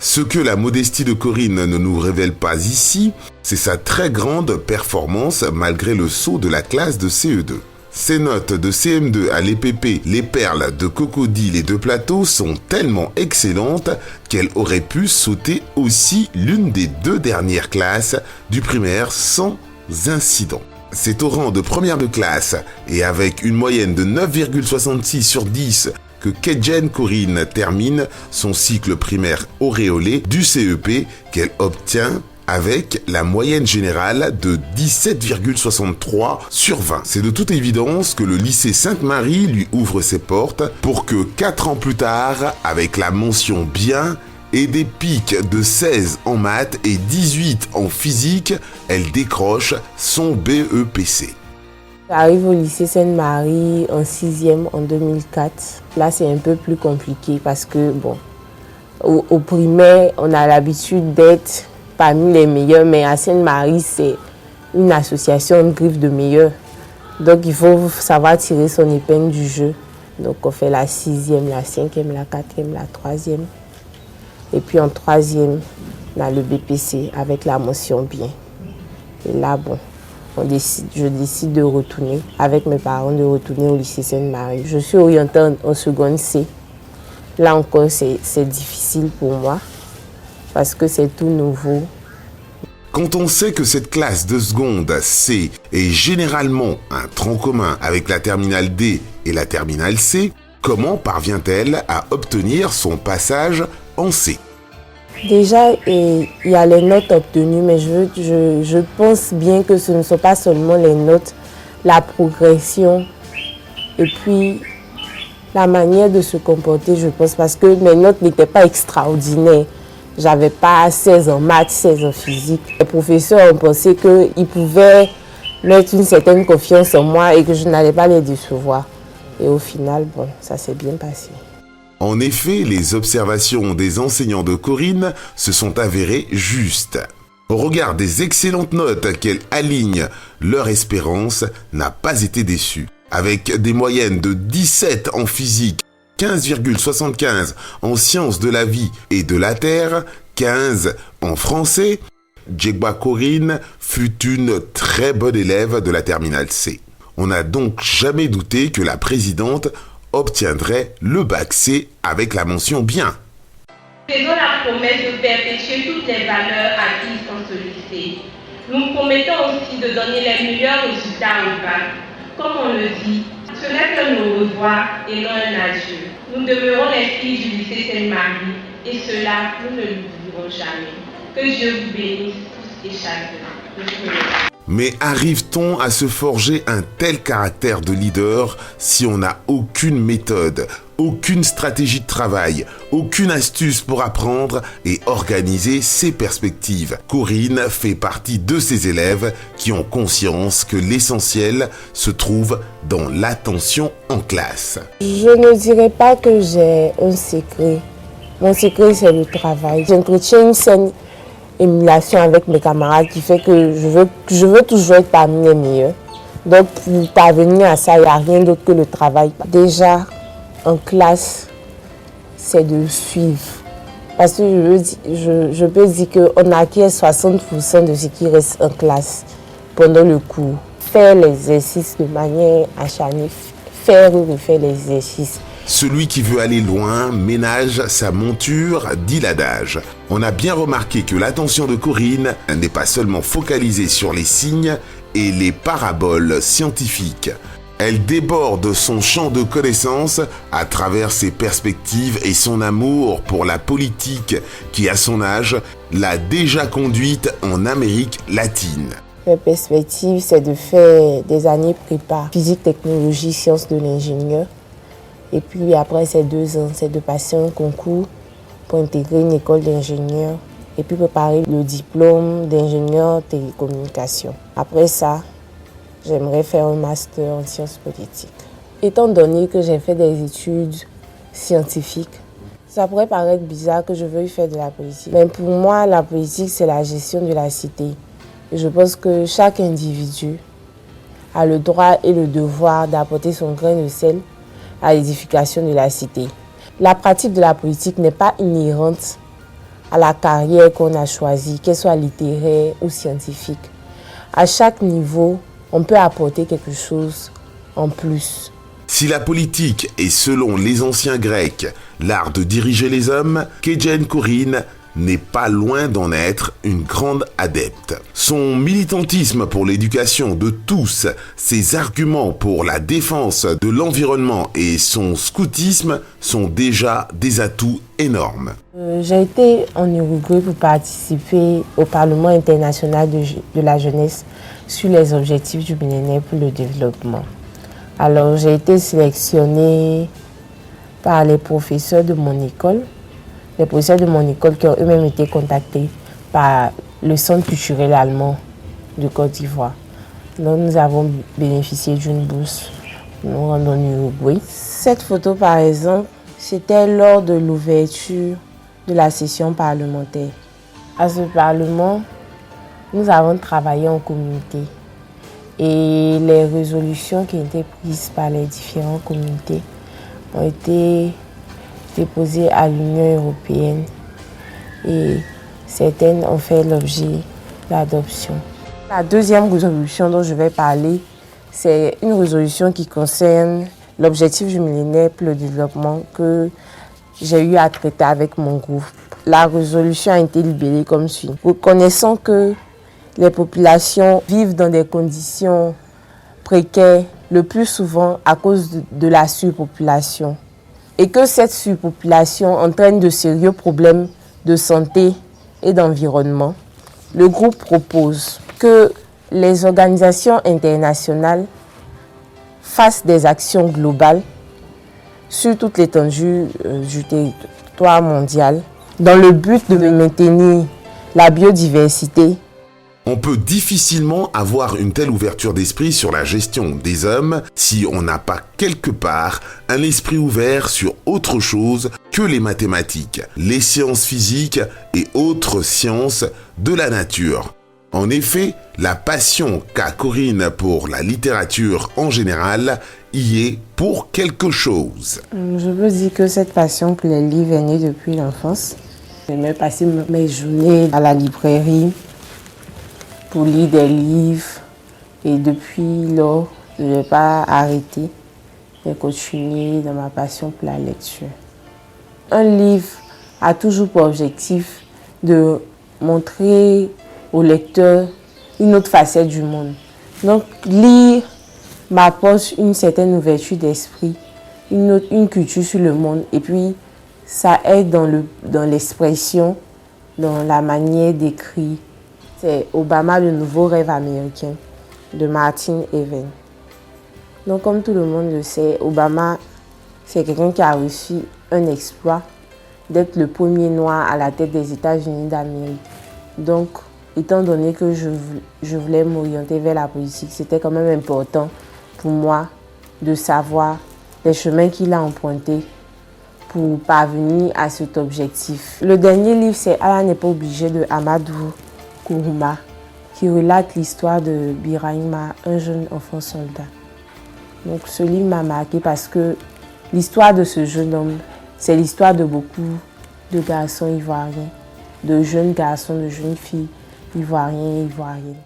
Ce que la modestie de Corinne ne nous révèle pas ici, c'est sa très grande performance malgré le saut de la classe de CE2. Ses notes de CM2 à l'EPP, les perles de Cocody, les deux plateaux sont tellement excellentes qu'elle aurait pu sauter aussi l'une des deux dernières classes du primaire sans incident. C'est au rang de première de classe et avec une moyenne de 9,66 sur 10 que Kedjen Corinne termine son cycle primaire auréolé du CEP qu'elle obtient avec la moyenne générale de 17,63 sur 20. C'est de toute évidence que le lycée Sainte-Marie lui ouvre ses portes pour que 4 ans plus tard, avec la mention bien et des pics de 16 en maths et 18 en physique, elle décroche son BEPC. J'arrive au lycée Sainte-Marie en 6e en 2004. Là, c'est un peu plus compliqué parce que, au primaire, on a l'habitude d'être parmi les meilleurs, mais à Sainte-Marie, c'est une association de griffes de meilleurs. Donc, il faut savoir tirer son épingle du jeu. Donc, on fait la 6e, la 5e, la 4e, la 3e. Et puis, en 3e, on a le BPC avec la mention bien. Et là, je décide de retourner, avec mes parents, de retourner au lycée Sainte-Marie. Je suis orientée en seconde C. Là encore, c'est difficile pour moi, parce que c'est tout nouveau. Quand on sait que cette classe de seconde C est généralement un tronc commun avec la terminale D et la terminale C, comment parvient-elle à obtenir son passage en C ? Déjà, il y a les notes obtenues, mais je pense bien que ce ne sont pas seulement les notes, la progression et puis la manière de se comporter, je pense, parce que mes notes n'étaient pas extraordinaires. J'avais pas 16 en maths, 16 en physique. Les professeurs ont pensé qu'ils pouvaient mettre une certaine confiance en moi et que je n'allais pas les décevoir. Et au final, ça s'est bien passé. En effet, les observations des enseignants de Corinne se sont avérées justes. Au regard des excellentes notes qu'elle aligne, leur espérance n'a pas été déçue. Avec des moyennes de 17 en physique, 15,75 en sciences de la vie et de la terre, 15 en français, Djegba Corinne fut une très bonne élève de la terminale C. On n'a donc jamais douté que la présidente obtiendrait le bac C avec la mention bien. Faisons la promesse de perpétuer toutes les valeurs acquises dans ce lycée. Nous promettons aussi de donner les meilleurs résultats au bac. Comme on le dit, ce n'est que nos revoirs et non un adieu. Nous demeurons les filles du lycée Sainte-Marie et cela, nous ne l'oublierons jamais. Que Dieu vous bénisse tous et chacun. Mais arrive-t-on à se forger un tel caractère de leader si on n'a aucune méthode, aucune stratégie de travail, aucune astuce pour apprendre et organiser ses perspectives? Corinne fait partie de ces élèves qui ont conscience que l'essentiel se trouve dans l'attention en classe. Je ne dirais pas que j'ai un secret. Mon secret, c'est le travail. J'entretiens une saine émulation avec mes camarades qui fait que je veux toujours être parmi les meilleurs. Donc, pour parvenir à ça, il n'y a rien d'autre que le travail. Déjà, en classe, c'est de suivre. Parce que je peux dire qu'on acquiert 60% de ce qui reste en classe pendant le cours. Faire l'exercice de manière acharnée, faire et refaire l'exercice. Celui qui veut aller loin ménage sa monture, dit l'adage. On a bien remarqué que l'attention de Corinne n'est pas seulement focalisée sur les signes et les paraboles scientifiques. Elle déborde son champ de connaissances à travers ses perspectives et son amour pour la politique qui, à son âge, l'a déjà conduite en Amérique latine. Mes perspectives, c'est de faire des années prépa, physique, technologie, sciences de l'ingénieur. Et puis après ces 2 ans, c'est de passer un concours pour intégrer une école d'ingénieur et puis préparer le diplôme d'ingénieur télécommunication. Après ça, j'aimerais faire un master en sciences politiques. Étant donné que j'ai fait des études scientifiques, ça pourrait paraître bizarre que je veuille faire de la politique. Mais pour moi, la politique, c'est la gestion de la cité. Et je pense que chaque individu a le droit et le devoir d'apporter son grain de sel à l'édification de la cité. La pratique de la politique n'est pas inhérente à la carrière qu'on a choisie, qu'elle soit littéraire ou scientifique. À chaque niveau, on peut apporter quelque chose en plus. Si la politique est, selon les anciens Grecs, l'art de diriger les hommes, Kédjen Corinne n'est pas loin d'en être une grande adepte. Son militantisme pour l'éducation de tous, ses arguments pour la défense de l'environnement et son scoutisme sont déjà des atouts énormes. J'ai été en Uruguay pour participer au Parlement international de la jeunesse sur les objectifs du millénaire pour le développement. Alors j'ai été sélectionnée par les professeurs de mon école. Les professeurs de mon école qui ont eux-mêmes été contactés par le Centre culturel allemand de Côte d'Ivoire. Donc nous avons bénéficié d'une bourse pour nous rendre en Uruguay. Cette photo par exemple, c'était lors de l'ouverture de la session parlementaire. À ce parlement, nous avons travaillé en communauté et les résolutions qui ont été prises par les différentes communautés ont été déposées à l'Union européenne et certaines ont fait l'objet d'adoption. La deuxième résolution dont je vais parler, c'est une résolution qui concerne l'objectif du millénaire pour le développement que j'ai eu à traiter avec mon groupe. La résolution a été libellée comme suit. Reconnaissant que les populations vivent dans des conditions précaires, le plus souvent à cause de la surpopulation, et que cette surpopulation entraîne de sérieux problèmes de santé et d'environnement, le groupe propose que les organisations internationales fassent des actions globales sur toute l'étendue du territoire mondial dans le but de maintenir la biodiversité. On peut difficilement avoir une telle ouverture d'esprit sur la gestion des hommes si on n'a pas quelque part un esprit ouvert sur autre chose que les mathématiques, les sciences physiques et autres sciences de la nature. En effet, la passion qu'a Corinne pour la littérature en général y est pour quelque chose. Je peux dire que cette passion pour les livres est née depuis l'enfance. J'aimais passer mes journées à la librairie pour lire des livres et depuis lors, je n'ai pas arrêté. J'ai continué dans ma passion pour la lecture. Un livre a toujours pour objectif de montrer au lecteur une autre facette du monde. Donc lire m'apporte une certaine ouverture d'esprit, une culture sur le monde et puis ça aide dans l'expression, dans la manière d'écrire. C'est Obama, le nouveau rêve américain de Martin Eden. Donc comme tout le monde le sait, Obama, c'est quelqu'un qui a reçu un exploit d'être le premier noir à la tête des États-Unis d'Amérique. Donc, étant donné que je voulais m'orienter vers la politique, c'était quand même important pour moi de savoir les chemins qu'il a empruntés pour parvenir à cet objectif. Le dernier livre, c'est Allah n'est pas obligé de Amadou Kourouma, qui relate l'histoire de Birahima, un jeune enfant soldat. Donc ce livre m'a marqué parce que l'histoire de ce jeune homme, c'est l'histoire de beaucoup de garçons ivoiriens, de jeunes garçons, de jeunes filles ivoiriens et ivoiriennes.